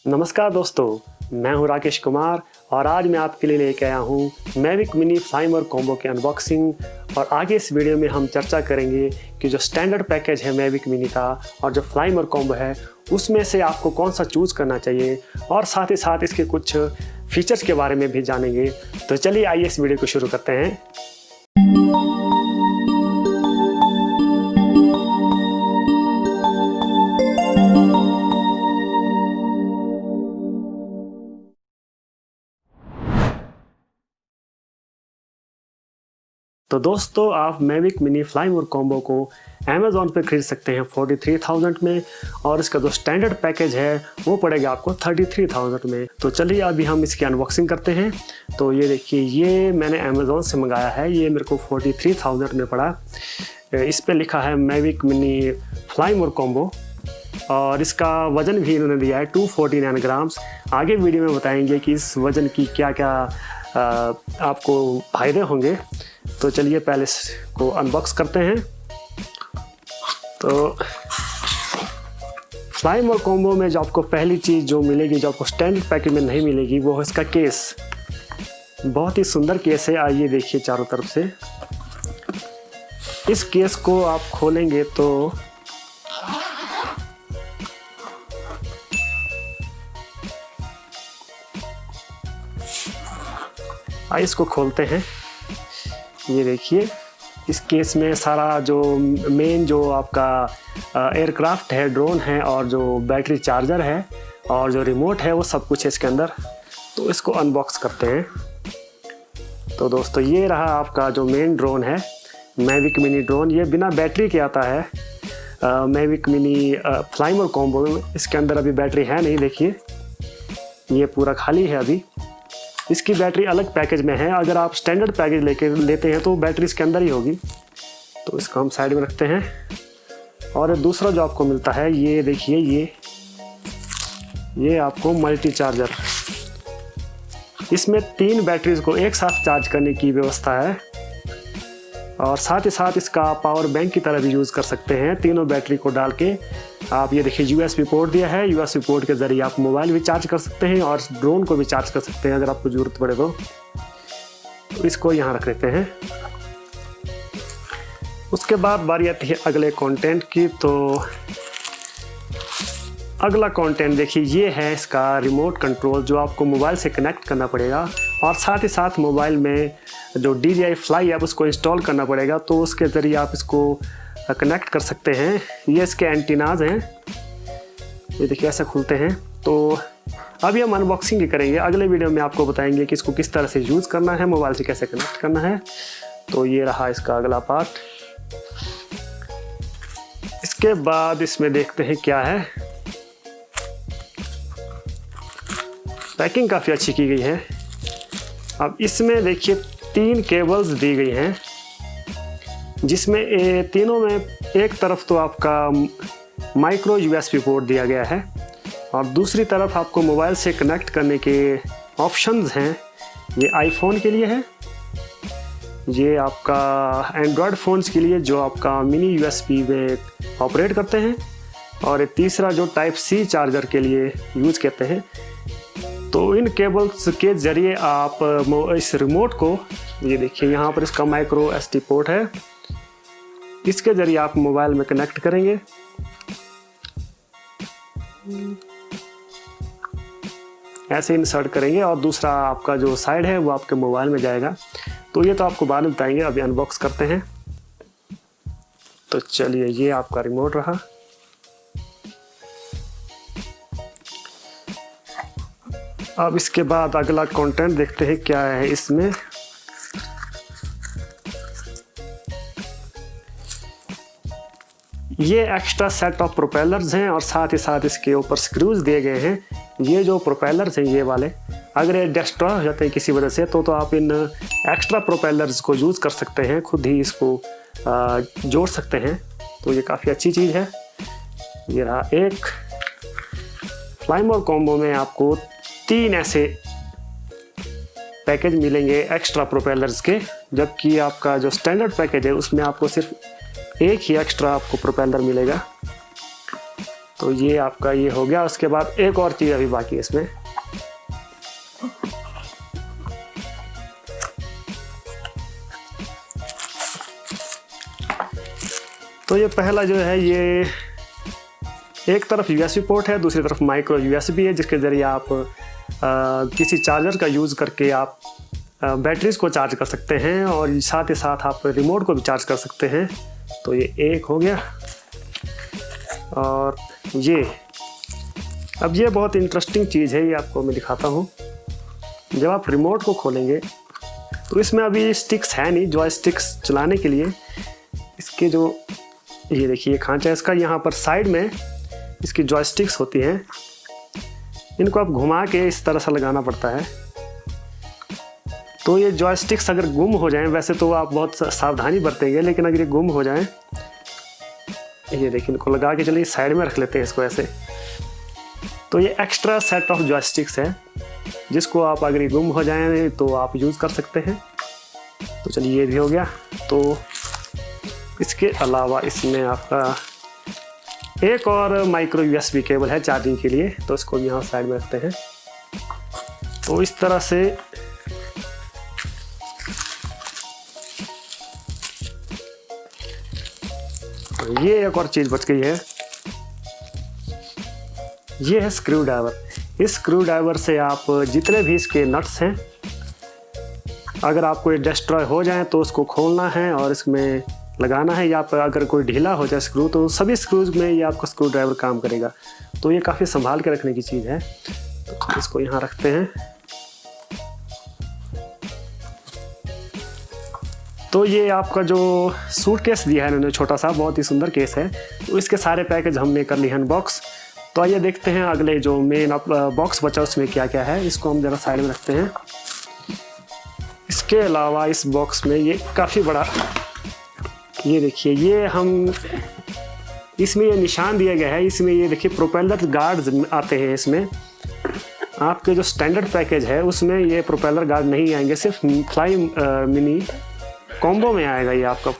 नमस्कार दोस्तों, मैं हूं राकेश कुमार और आज मैं आपके लिए लेके आया हूं मैविक मिनी फ्लाइमर कॉम्बो की अनबॉक्सिंग। और आगे इस वीडियो में हम चर्चा करेंगे कि जो स्टैंडर्ड पैकेज है मैविक मिनी का और जो फ्लाइमर कॉम्बो है उसमें से आपको कौन सा चूज़ करना चाहिए, और साथ ही साथ इसके कुछ फीचर्स के बारे में भी जानेंगे। तो चलिए आइए इस वीडियो को शुरू करते हैं। तो दोस्तों, आप मैविक मिनी फ्लाइमर कॉम्बो को अमेज़ॉन पे खरीद सकते हैं 43,000 में, और इसका जो स्टैंडर्ड पैकेज है वो पड़ेगा आपको 33,000 में। तो चलिए अभी हम इसकी अनबॉक्सिंग करते हैं। तो ये देखिए, ये मैंने अमेज़ॉन से मंगाया है, ये मेरे को 43,000 में पड़ा। इस पे लिखा है मैविक मिनी फ्लाइमर कॉम्बो और इसका वज़न भी इन्होंने दिया है 249 ग्राम्स। आगे वीडियो में बताएंगे कि इस वज़न की क्या क्या आपको फायदे होंगे। तो चलिए पहले इसको अनबॉक्स करते हैं। तो फ्लाइमर कॉम्बो में जो आपको पहली चीज़ जो मिलेगी, जो आपको स्टैंडर्ड पैकेज में नहीं मिलेगी, वो है इसका केस। बहुत ही सुंदर केस है, आइए देखिए चारों तरफ से। इस केस को आप खोलेंगे तो आइए इसको खोलते हैं। ये देखिए, इस केस में सारा जो मेन जो आपका एयरक्राफ्ट है, ड्रोन है, और जो बैटरी चार्जर है और जो रिमोट है वो सब कुछ है इसके अंदर। तो इसको अनबॉक्स करते हैं। तो दोस्तों, ये रहा आपका जो मेन ड्रोन है, मैविक मिनी ड्रोन। ये बिना बैटरी के आता है मैविक मिनी फ्लाइमर कॉम्बो। इसके अंदर अभी बैटरी है नहीं, देखिए ये पूरा खाली है अभी। इसकी बैटरी अलग पैकेज में है, अगर आप स्टैंडर्ड पैकेज लेते हैं तो बैटरी इसके अंदर ही होगी। तो इसको हम साइड में रखते हैं। और दूसरा जो आपको मिलता है, ये देखिए, ये आपको मल्टी चार्जर। इसमें 3 बैटरीज को एक साथ चार्ज करने की व्यवस्था है, और साथ ही साथ इसका पावर बैंक की तरह भी यूज़ कर सकते हैं। तीनों बैटरी को डाल के आप, ये देखिए USB पोर्ट दिया है, USB पोर्ट के ज़रिए आप मोबाइल भी चार्ज कर सकते हैं और ड्रोन को भी चार्ज कर सकते हैं अगर आपको ज़रूरत पड़े तो इसको यहाँ रख लेते हैं। उसके बाद बारी आती है अगले कंटेंट की। तो अगला कंटेंट देखिए, ये है इसका रिमोट कंट्रोल, जो आपको मोबाइल से कनेक्ट करना पड़ेगा, और साथ ही साथ मोबाइल में जो DJI Fly ऐप उसको इंस्टॉल करना पड़ेगा। तो उसके ज़रिए आप इसको कनेक्ट कर सकते हैं। ये इसके एंटीनाज हैं, ये देखिए ऐसे खुलते हैं। तो अभी हम अनबॉक्सिंग ही करेंगे, अगले वीडियो में आपको बताएंगे कि इसको किस तरह से यूज़ करना है, मोबाइल से कैसे कनेक्ट करना है। तो ये रहा इसका अगला पार्ट। इसके बाद इसमें देखते हैं क्या है। पैकिंग काफ़ी अच्छी की गई है। अब इसमें देखिए 3 केबल्स दी गई हैं, जिसमें तीनों में एक तरफ तो आपका माइक्रो USB पोर्ट दिया गया है, और दूसरी तरफ आपको मोबाइल से कनेक्ट करने के ऑप्शंस हैं। ये आईफोन के लिए है, ये आपका एंड्रॉयड फ़ोन्स के लिए जो आपका मिनी USB में ऑपरेट करते हैं, और एक तीसरा जो Type-C चार्जर के लिए यूज़ करते हैं। तो इन केबल्स के ज़रिए आप इस रिमोट को, ये देखिए यहाँ पर इसका माइक्रो SD पोर्ट है, इसके ज़रिए आप मोबाइल में कनेक्ट करेंगे। ऐसे इंसर्ट करेंगे और दूसरा आपका जो साइड है वो आपके मोबाइल में जाएगा। तो ये तो आपको बाद में बताएंगे, अभी अनबॉक्स करते हैं। तो चलिए, ये आपका रिमोट रहा। अब इसके बाद अगला कंटेंट देखते हैं क्या है इसमें। ये एक्स्ट्रा सेट ऑफ प्रोपेलर्स हैं, और साथ ही साथ इसके ऊपर स्क्रूज दिए गए हैं। ये जो प्रोपेलर्स हैं ये वाले, अगर ये डिस्ट्रॉय हो जाते हैं किसी वजह से, तो आप इन एक्स्ट्रा प्रोपेलर्स को यूज़ कर सकते हैं, खुद ही इसको जोड़ सकते हैं। तो ये काफ़ी अच्छी चीज़ है। ये रहा एक। फ्लाइमर कॉम्बो में आपको 3 ऐसे पैकेज मिलेंगे एक्स्ट्रा प्रोपेलर्स के, जबकि आपका जो स्टैंडर्ड पैकेज है उसमें आपको सिर्फ एक ही एक्स्ट्रा आपको प्रोपेलर मिलेगा। तो ये आपका ये हो गया। उसके बाद एक और चीज़ अभी बाकी है इसमें। तो ये पहला जो है, ये एक तरफ यूएसबी पोर्ट है, दूसरी तरफ माइक्रो यूएसबी है, जिसके ज़रिए आप किसी चार्जर का यूज़ करके आप बैटरीज को चार्ज कर सकते हैं और साथ ही साथ आप रिमोट को भी चार्ज कर सकते हैं। तो ये एक हो गया। और ये अब ये बहुत इंटरेस्टिंग चीज़ है, ये आपको मैं दिखाता हूँ। जब आप रिमोट को खोलेंगे तो इसमें अभी स्टिक्स है नहीं, जॉयस्टिक्स चलाने के लिए इसके जो ये देखिए खांचा है इसका, यहाँ पर साइड में इसकी जॉयस्टिक्स होती हैं। इनको आप घुमा के इस तरह से लगाना पड़ता है। तो ये जॉयस्टिक्स अगर गुम हो जाएं, वैसे तो आप बहुत सावधानी बरतेंगे, लेकिन अगर ये गुम हो जाएं, ये देखिए इनको लगा के चलिए साइड में रख लेते हैं इसको ऐसे। तो ये एक्स्ट्रा सेट ऑफ जॉयस्टिक्स है, जिसको आप अगर ये गुम हो जाएं तो आप यूज़ कर सकते हैं। तो चलिए ये भी हो गया। तो इसके अलावा इसमें आपका एक और माइक्रो यूएसबी केबल है चार्जिंग के लिए, तो इसको भी यहाँ साइड में रखते हैं। तो इस तरह से ये एक और चीज़ बच गई है, ये है स्क्रू ड्राइवर। इस स्क्रू ड्राइवर से आप जितने भी इसके नट्स हैं, अगर आपको ये डिस्ट्रॉय हो जाए तो उसको खोलना है और इसमें लगाना है, या पर अगर कोई ढीला हो जाए स्क्रू तो सभी स्क्रूज में ये आपका स्क्रू ड्राइवर काम करेगा। तो ये काफ़ी संभाल के रखने की चीज़ है। तो इसको यहाँ रखते हैं। तो ये आपका जो सूटकेस दिया है इन्होंने छोटा सा, बहुत ही सुंदर केस है। तो इसके सारे पैकेज हमने कर लिए अनबॉक्स। तो आइए देखते हैं अगले जो मेन बॉक्स बचा उसमें क्या क्या है। इसको हम ज़रा साइड में रखते हैं। इसके अलावा इस बॉक्स में ये काफ़ी बड़ा, ये देखिए, ये हम इसमें ये निशान दिया गया है। इसमें ये देखिए प्रोपेलर गार्ड्स आते हैं। इसमें आपके जो स्टैंडर्ड पैकेज है उसमें ये प्रोपेलर गार्ड नहीं आएंगे, सिर्फ फ्लाई मिनी कॉम्बो में आएगा ये आपका।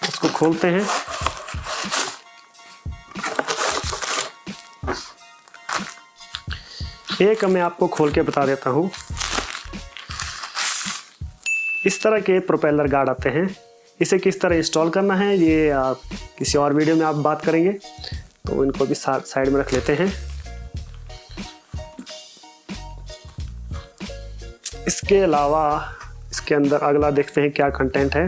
इसको खोलते हैं। एक मैं आपको खोल के बता देता हूँ। इस तरह के प्रोपेलर गार्ड आते हैं। इसे किस तरह इंस्टॉल करना है ये आप किसी और वीडियो में आप बात करेंगे। तो इनको भी साइड में रख लेते हैं। इसके अलावा इसके अंदर अगला देखते हैं क्या कंटेंट है।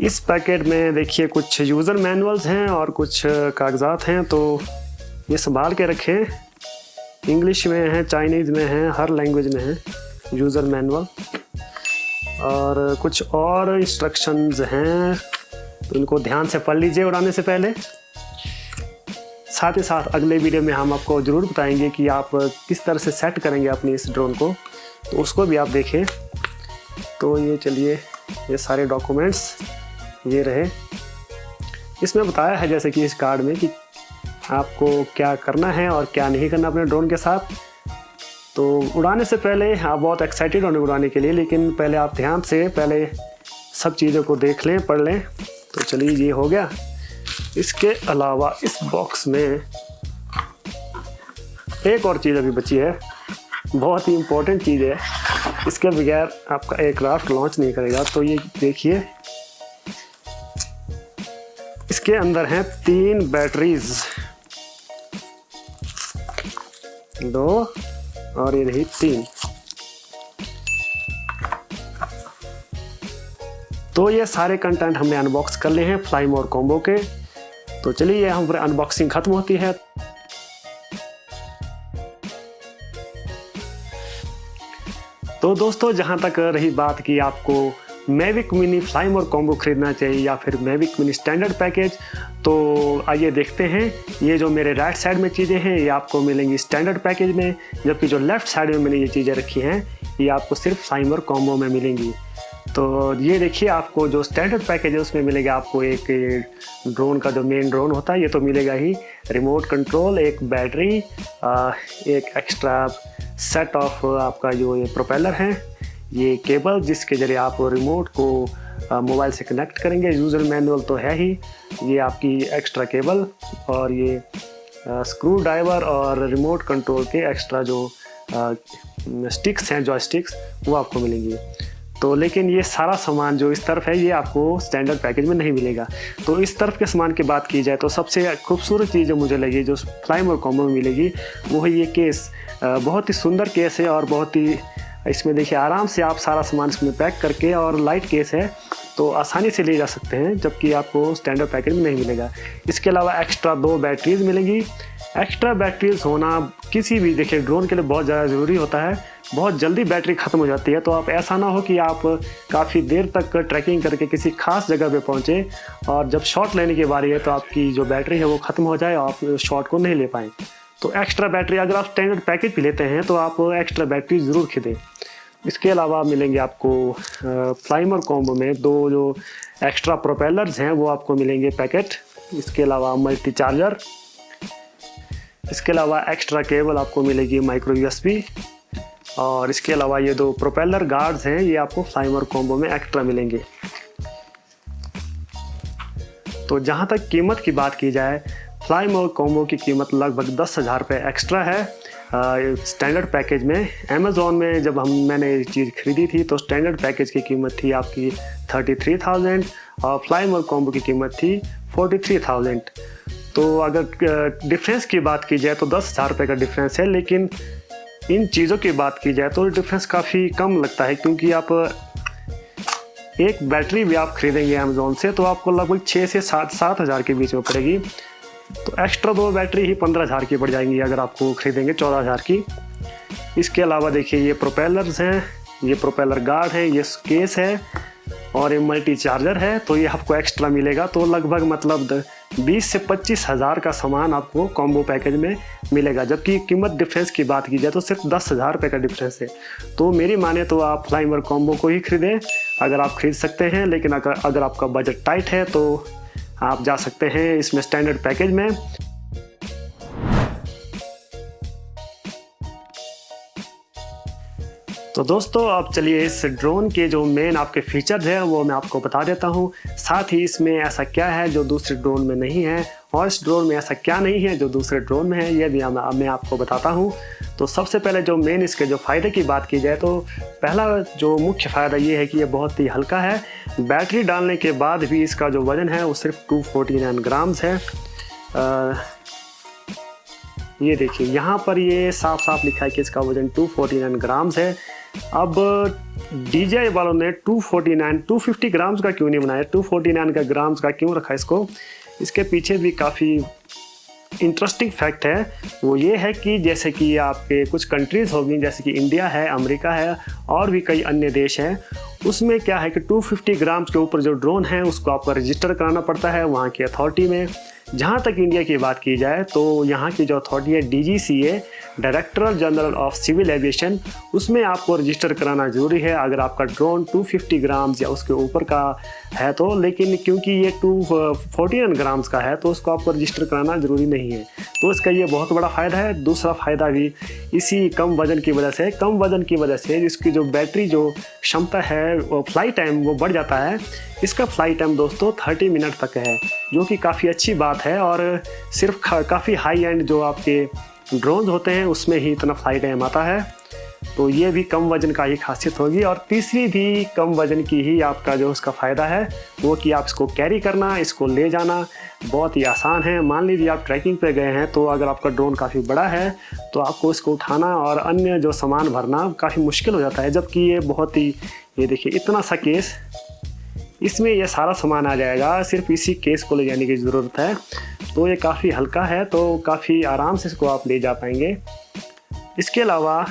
इस पैकेट में देखिए कुछ यूज़र मैनुअल्स हैं और कुछ कागजात हैं। तो ये संभाल के रखें। इंग्लिश में है, चाइनीज़ में है, हर लैंग्वेज में है यूज़र मैनुअल। और कुछ और इंस्ट्रक्शंस हैं, तो इनको ध्यान से पढ़ लीजिए उड़ाने से पहले। साथ ही साथ अगले वीडियो में हम आपको ज़रूर बताएंगे कि आप किस तरह से सेट करेंगे अपनी इस ड्रोन को, तो उसको भी आप देखें। तो ये चलिए, ये सारे डॉक्यूमेंट्स ये रहे। इसमें बताया है जैसे कि इस कार्ड में कि आपको क्या करना है और क्या नहीं करना अपने ड्रोन के साथ। तो उड़ाने से पहले आप बहुत एक्साइटेड होने उड़ाने के लिए, लेकिन पहले आप ध्यान से पहले सब चीज़ों को देख लें, पढ़ लें। तो चलिए ये हो गया। इसके अलावा इस बॉक्स में एक और चीज़ अभी बची है, बहुत ही इम्पोर्टेंट चीज़ है। इसके बगैर आपका एयरक्राफ्ट लॉन्च नहीं करेगा। तो ये देखिए, इसके अंदर हैं 3 बैटरीज, 2 और ये रही 3। तो ये सारे कंटेंट हमने अनबॉक्स कर लिए हैं फ्लाई मोर कॉम्बो के। तो चलिए ये हमारी अनबॉक्सिंग खत्म होती है। तो दोस्तों, जहां तक रही बात कि आपको मैविक मिनी फ्लाई मोर कॉम्बो खरीदना चाहिए या फिर मैविक मिनी स्टैंडर्ड पैकेज, तो आइए देखते हैं। ये जो मेरे राइट साइड में चीज़ें हैं ये आपको मिलेंगी स्टैंडर्ड पैकेज में, जबकि जो लेफ्ट साइड में मैंने ये चीज़ें रखी हैं ये आपको सिर्फ फ्लाई मोर कॉम्बो में मिलेंगी। तो ये देखिए, आपको जो स्टैंडर्ड पैकेज है उसमें मिलेगा आपको एक ड्रोन का जो मेन ड्रोन होता है ये तो मिलेगा ही, रिमोट कंट्रोल, एक बैटरी, एक एक्स्ट्रा सेट ऑफ आपका जो ये प्रोपेलर है, ये केबल जिसके ज़रिए आप रिमोट को मोबाइल से कनेक्ट करेंगे। यूज़र मैनुअल तो है ही, ये आपकी एक्स्ट्रा केबल और ये स्क्रू ड्राइवर और रिमोट कंट्रोल के एक्स्ट्रा जो स्टिक्स हैं, जॉयस्टिक्स, वो आपको मिलेंगी। तो लेकिन ये सारा सामान जो इस तरफ है ये आपको स्टैंडर्ड पैकेज में नहीं मिलेगा। तो इस तरफ के सामान की बात की जाए तो सबसे खूबसूरत चीज़ जो मुझे लगी जो फ्लाइमोर कॉम्बो में मिलेगी वो है ये केस। बहुत ही सुंदर केस है और बहुत ही इसमें देखिए आराम से आप सारा सामान इसमें पैक करके, और लाइट केस है तो आसानी से ले जा सकते हैं, जबकि आपको स्टैंडर्ड पैकेज में नहीं मिलेगा। इसके अलावा एक्स्ट्रा 2 बैटरीज मिलेंगी। एक्स्ट्रा बैटरीज होना किसी भी देखिए ड्रोन के लिए बहुत ज़्यादा ज़रूरी होता है। बहुत जल्दी बैटरी ख़त्म हो जाती है, तो आप ऐसा ना हो कि आप काफ़ी देर तक ट्रैकिंग करके किसी खास जगह पे पहुँचे और जब शॉट लेने की बारी है तो आपकी जो बैटरी है वो ख़त्म हो जाए और आप शॉट को नहीं ले पाएँ। तो एक्स्ट्रा बैटरी अगर आप स्टैंडर्ड पैकेज भी लेते हैं तो आप एक्स्ट्रा बैटरी ज़रूर खरीदें। इसके अलावा मिलेंगे आपको फ्लाइमोर कॉम्बो में 2 जो एक्स्ट्रा प्रोपेलर्स हैं वो आपको मिलेंगे पैकेट। इसके अलावा मल्टी चार्जर, इसके अलावा एक्स्ट्रा केबल आपको मिलेगी माइक्रो यूएसबी, और इसके अलावा ये 2 प्रोपेलर गार्ड्स हैं ये आपको फ्लाइमोर कॉम्बो में एक्स्ट्रा मिलेंगे। तो जहाँ तक कीमत की बात की जाए, फ्लाइमोर कॉम्बो की कीमत लगभग 10,000 रुपये एक्स्ट्रा है स्टैंडर्ड पैकेज में। अमेज़ॉन में जब मैंने ये चीज़ खरीदी थी तो स्टैंडर्ड पैकेज की कीमत थी आपकी 33,000 और फ्लाइमोर कॉम्बो की कीमत थी 43,000। तो अगर डिफरेंस की बात की जाए तो 10,000 रुपये का डिफरेंस है, लेकिन इन चीज़ों की बात की जाए तो डिफरेंस काफ़ी कम लगता है, क्योंकि आप एक बैटरी भी आप खरीदेंगे अमेज़ॉन से तो आपको लगभग 6 से 7,000 के बीच में पड़ेगी। तो एक्स्ट्रा 2 बैटरी ही 15,000 की पड़ जाएंगी अगर आपको खरीदेंगे 14,000 की। इसके अलावा देखिए ये प्रोपेलर्स हैं, ये प्रोपेलर गार्ड है, ये केस है और ये मल्टी चार्जर है, तो ये आपको एक्स्ट्रा मिलेगा। तो लगभग मतलब 20 से 25,000 का सामान आपको कॉम्बो पैकेज में मिलेगा, जबकि कीमत डिफरेंस की बात की जाए तो सिर्फ 10,000 रुपये का डिफरेंस है। तो मेरी माने तो आप फ्लाइमोर कॉम्बो को ही खरीदें अगर आप खरीद सकते हैं, लेकिन अगर आपका बजट टाइट है तो आप जा सकते हैं इसमें स्टैंडर्ड पैकेज में। तो दोस्तों अब चलिए इस ड्रोन के जो मेन आपके फीचर्स हैं वो मैं आपको बता देता हूँ। साथ ही इसमें ऐसा क्या है जो दूसरे ड्रोन में नहीं है और इस ड्रोन में ऐसा क्या नहीं है जो दूसरे ड्रोन में है, ये भी मैं आपको बताता हूँ। तो सबसे पहले जो मेन इसके जो फ़ायदे की बात की जाए तो पहला जो मुख्य फ़ायदा ये है कि ये बहुत ही हल्का है। बैटरी डालने के बाद भी इसका जो वज़न है वो सिर्फ 249 ग्राम्स है। ये देखिए यहाँ पर ये साफ साफ लिखा है कि इसका वज़न 249 ग्राम्स है। अब DJI वालों ने 250 ग्राम्स का क्यों नहीं बनाया, 249 का ग्राम्स का क्यों रखा इसको? इसके पीछे भी काफ़ी इंटरेस्टिंग फैक्ट है। वो ये है कि जैसे कि आपके कुछ कंट्रीज़ होगी जैसे कि इंडिया है, अमेरिका है और भी कई अन्य देश हैं, उसमें क्या है कि 250 ग्राम्स के ऊपर जो ड्रोन है उसको आपको रजिस्टर कराना पड़ता है वहाँ की अथॉरिटी में। जहाँ तक इंडिया की बात की जाए तो यहाँ की जो अथॉरिटी है DGCA, directorate general of civil aviation, उसमें आपको रजिस्टर कराना ज़रूरी है अगर आपका ड्रोन 250 ग्राम्स या उसके ऊपर का है तो। लेकिन क्योंकि ये 249 ग्राम्स का है तो उसको आपको रजिस्टर कराना ज़रूरी नहीं है, तो इसका ये बहुत बड़ा फ़ायदा है। दूसरा फ़ायदा भी इसी कम वज़न की वजह से, कम वज़न की वजह से इसकी जो बैटरी जो क्षमता है वो फ्लाइट टाइम वो बढ़ जाता है। इसका फ्लाइट टाइम दोस्तों 30 मिनट तक है, जो कि काफ़ी अच्छी बात है और सिर्फ काफ़ी हाई एंड जो आपके ड्रोन्स होते हैं उसमें ही इतना फ्लाइट टाइम आता है। तो ये भी कम वज़न का ही खासियत होगी। और तीसरी भी कम वज़न की ही आपका जो उसका फ़ायदा है वो कि आप इसको कैरी करना, इसको ले जाना बहुत ही आसान है। मान लीजिए आप ट्रैकिंग पे गए हैं तो अगर आपका ड्रोन काफ़ी बड़ा है तो आपको इसको उठाना और अन्य जो सामान भरना काफ़ी मुश्किल हो जाता है, जबकि ये बहुत ही, ये देखिए इतना सा केस, इसमें ये सारा सामान आ जाएगा, सिर्फ इसी केस को ले जाने की ज़रूरत है। तो ये काफ़ी हल्का है तो काफ़ी आराम से इसको आप ले जा पाएंगे। इसके अलावा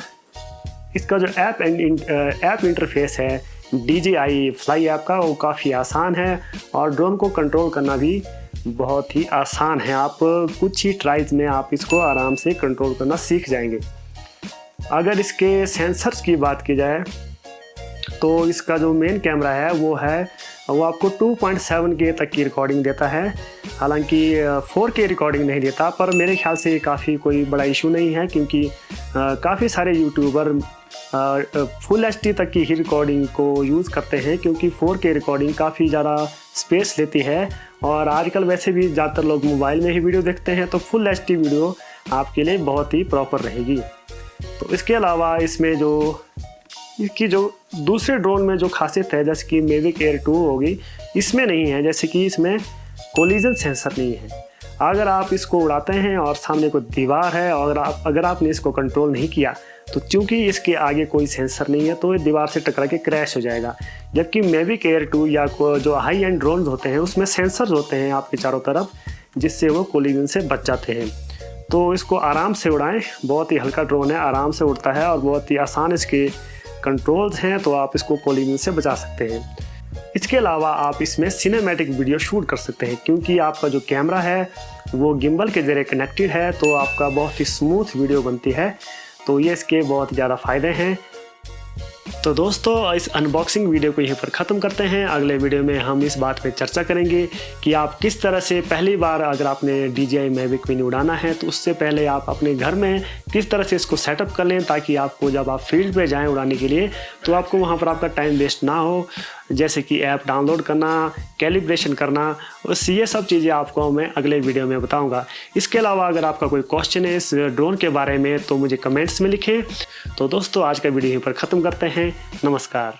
इसका जो ऐप इंटरफेस है DJI फ्लाई ऐप का वो काफ़ी आसान है और ड्रोन को कंट्रोल करना भी बहुत ही आसान है। आप कुछ ही ट्राइज में आप इसको आराम से कंट्रोल करना सीख जाएंगे। अगर इसके सेंसर्स की बात की जाए तो इसका जो मेन कैमरा है वो आपको 2.7K तक की रिकॉर्डिंग देता है। हालांकि 4K रिकॉर्डिंग नहीं देता, पर मेरे ख्याल से काफ़ी कोई बड़ा इशू नहीं है, क्योंकि काफ़ी सारे यूट्यूबर फुल एचडी तक की ही रिकॉर्डिंग को यूज़ करते हैं, क्योंकि 4K रिकॉर्डिंग काफ़ी ज़्यादा स्पेस लेती है। और आजकल वैसे भी ज़्यादातर लोग मोबाइल में ही वीडियो देखते हैं, तो फुल एचडी वीडियो आपके लिए बहुत ही प्रॉपर रहेगी। तो इसके अलावा इसमें इसकी जो दूसरे ड्रोन में जो खासियत है, जैसे कि मेविक एयर 2 होगी, इसमें नहीं है। जैसे कि इसमें कोलिजन सेंसर नहीं है। अगर आप इसको उड़ाते हैं और सामने कोई दीवार है और अगर आपने इसको कंट्रोल नहीं किया, तो चूंकि इसके आगे कोई सेंसर नहीं है, तो ये दीवार से टकरा के क्रैश हो जाएगा। जबकि मेविक एयर 2 या जो हाई एंड ड्रोन होते हैं, उसमें सेंसर होते हैं आपके चारों तरफ, जिससे वो कोलिजन से बच जाते हैं। तो इसको आराम से उड़ाएं, बहुत ही हल्का ड्रोन है, आराम से उड़ता है और बहुत ही आसान इसके कंट्रोल्स हैं, तो आप इसको कोलिजन से बचा सकते हैं। इसके अलावा आप इसमें सिनेमैटिक वीडियो शूट कर सकते हैं, क्योंकि आपका जो कैमरा है वो गिम्बल के जरिए कनेक्टेड है, तो आपका बहुत ही स्मूथ वीडियो बनती है। तो ये इसके बहुत ज़्यादा फ़ायदे हैं। तो दोस्तों, इस अनबॉक्सिंग वीडियो को यहीं पर ख़त्म करते हैं। अगले वीडियो में हम इस बात पे चर्चा करेंगे कि आप किस तरह से पहली बार अगर आपने DJI Mavic Mini उड़ाना है, तो उससे पहले आप अपने घर में किस तरह से इसको सेटअप कर लें, ताकि आपको जब आप फील्ड पे जाएं उड़ाने के लिए, तो आपको वहाँ पर आपका टाइम वेस्ट ना हो। जैसे कि ऐप डाउनलोड करना, कैलिब्रेशन करना, ये सब चीज़ें आपको मैं अगले वीडियो में बताऊंगा। इसके अलावा अगर आपका कोई क्वेश्चन है इस ड्रोन के बारे में, तो मुझे कमेंट्स में लिखें। तो दोस्तों, आज का वीडियो यहीं पर ख़त्म करते हैं। नमस्कार।